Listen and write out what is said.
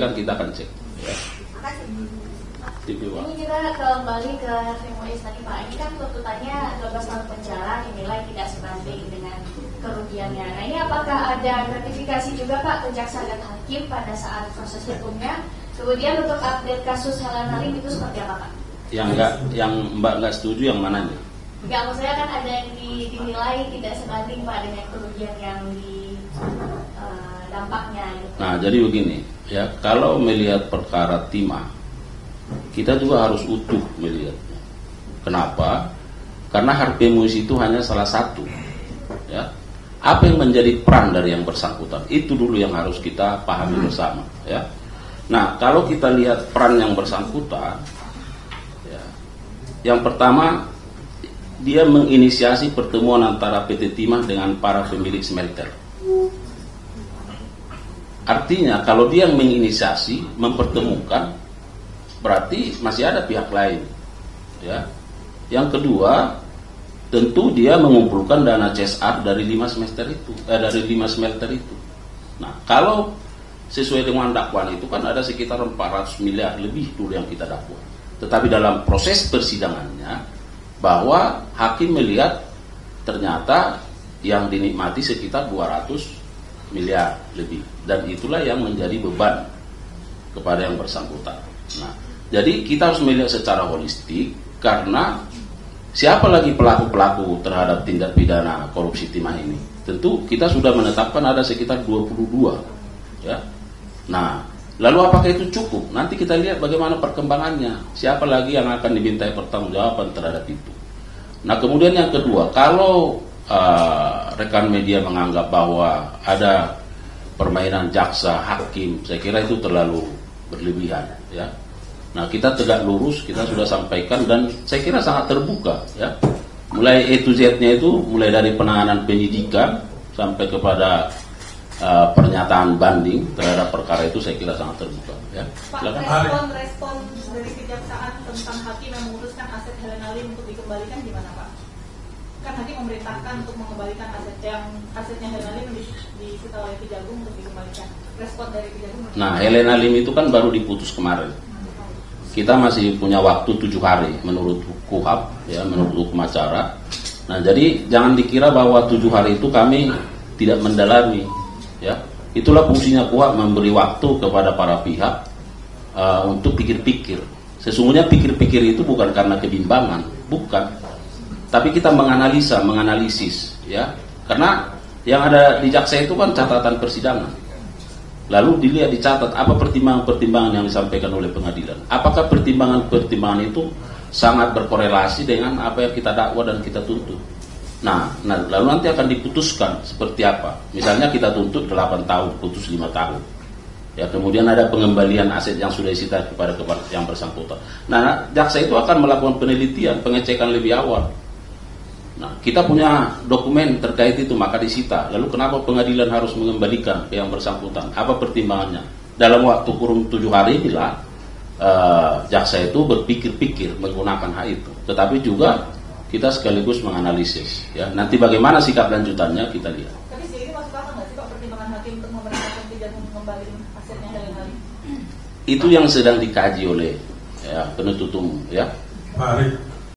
kan kita akan cek. Ya. Ini kita kembali ke Muiz tadi Pak. Ini kan tuntutannya 12 tahun penjara dinilai tidak sebanding dengan kerugiannya. Nah ini apakah ada gratifikasi juga Pak ke jaksa dan hakim pada saat proses hukumnya? Kemudian untuk update kasus Helen Halim itu seperti apa Pak? Yang Mbak nggak setuju yang mananya? Enggak, maksudnya kan ada yang dinilai tidak sebanding Pak dengan kerugian yang di dampaknya. Gitu. Nah jadi begini ya, kalau melihat perkara timah, kita juga harus utuh melihatnya. Kenapa? Karena Harvey Muiz itu hanya salah satu. Ya, apa yang menjadi peran dari yang bersangkutan? Itu dulu yang harus kita pahami bersama. Ya. Nah, kalau kita lihat peran yang bersangkutan, ya, yang pertama dia menginisiasi pertemuan antara PT Timah dengan para pemilik smelter. Artinya, kalau dia yang menginisiasi, mempertemukan, berarti masih ada pihak lain. Ya. Yang kedua, tentu dia mengumpulkan dana CSR dari 5 smelter itu. Nah, kalau sesuai dengan dakwaan itu kan ada sekitar 400 miliar lebih dulu yang kita dakwa. Tetapi dalam proses persidangannya bahwa hakim melihat ternyata yang dinikmati sekitar 200 miliar lebih, dan itulah yang menjadi beban kepada yang bersangkutan. Nah, jadi kita harus melihat secara holistik, karena siapa lagi pelaku-pelaku terhadap tindak pidana korupsi timah ini? Tentu kita sudah menetapkan ada sekitar 22, ya. Nah, lalu apakah itu cukup? Nanti kita lihat bagaimana perkembangannya. Siapa lagi yang akan dimintai pertanggungjawaban terhadap itu? Nah, kemudian yang kedua, kalau rekan media menganggap bahwa ada permainan jaksa, hakim, saya kira itu terlalu berlebihan, ya. Nah, kita tegak lurus, kita sudah sampaikan, dan saya kira sangat terbuka, ya. Mulai A to Z-nya itu, mulai dari penanganan penyidikan sampai kepada pernyataan banding terhadap perkara itu, saya kira sangat terbuka, ya. Pak, respon dari kejaksaan tentang hakim yang memutuskan aset Helen Halim untuk dikembalikan gimana Pak? Kan hakim memerintahkan untuk mengembalikan asetnya Helen Halim disita oleh Kejagung untuk dikembalikan. Respon dari Kejagung? Nah, Helen Halim itu kan baru diputus kemarin. Kita masih punya waktu 7 hari menurut KUHAP, ya, menurut hukum acara. Nah, jadi jangan dikira bahwa 7 hari itu kami tidak mendalami, ya. Itulah fungsinya KUHAP, memberi waktu kepada para pihak untuk pikir-pikir. Sesungguhnya pikir-pikir itu bukan karena kebimbangan, bukan. Tapi kita menganalisis, ya. Karena yang ada di jaksa itu kan catatan persidangan. Lalu dilihat, dicatat apa pertimbangan-pertimbangan yang disampaikan oleh pengadilan. Apakah pertimbangan-pertimbangan itu sangat berkorelasi dengan apa yang kita dakwa dan kita tuntut. Nah, lalu nanti akan diputuskan seperti apa. Misalnya kita tuntut 8 tahun, putus 5 tahun. Ya, kemudian ada pengembalian aset yang sudah disita kepada yang bersangkutan. Nah, jaksa itu akan melakukan penelitian, pengecekan lebih awal. Nah, kita punya dokumen terkait itu, maka disita. Lalu kenapa pengadilan harus mengembalikan ke yang bersangkutan? Apa pertimbangannya? Dalam waktu kurun 7 hari inilah jaksa itu berpikir-pikir menggunakan hak itu. Tetapi juga kita sekaligus menganalisis. Ya, nanti bagaimana sikap lanjutannya kita lihat. Tapi sih ini masuk akal nggak sih Pak pertimbangan hakim untuk memerintahkan Kejagung mengembalikan asetnya Helen Halim? Itu yang sedang dikaji oleh penuntut umum, ya. Pak Ari,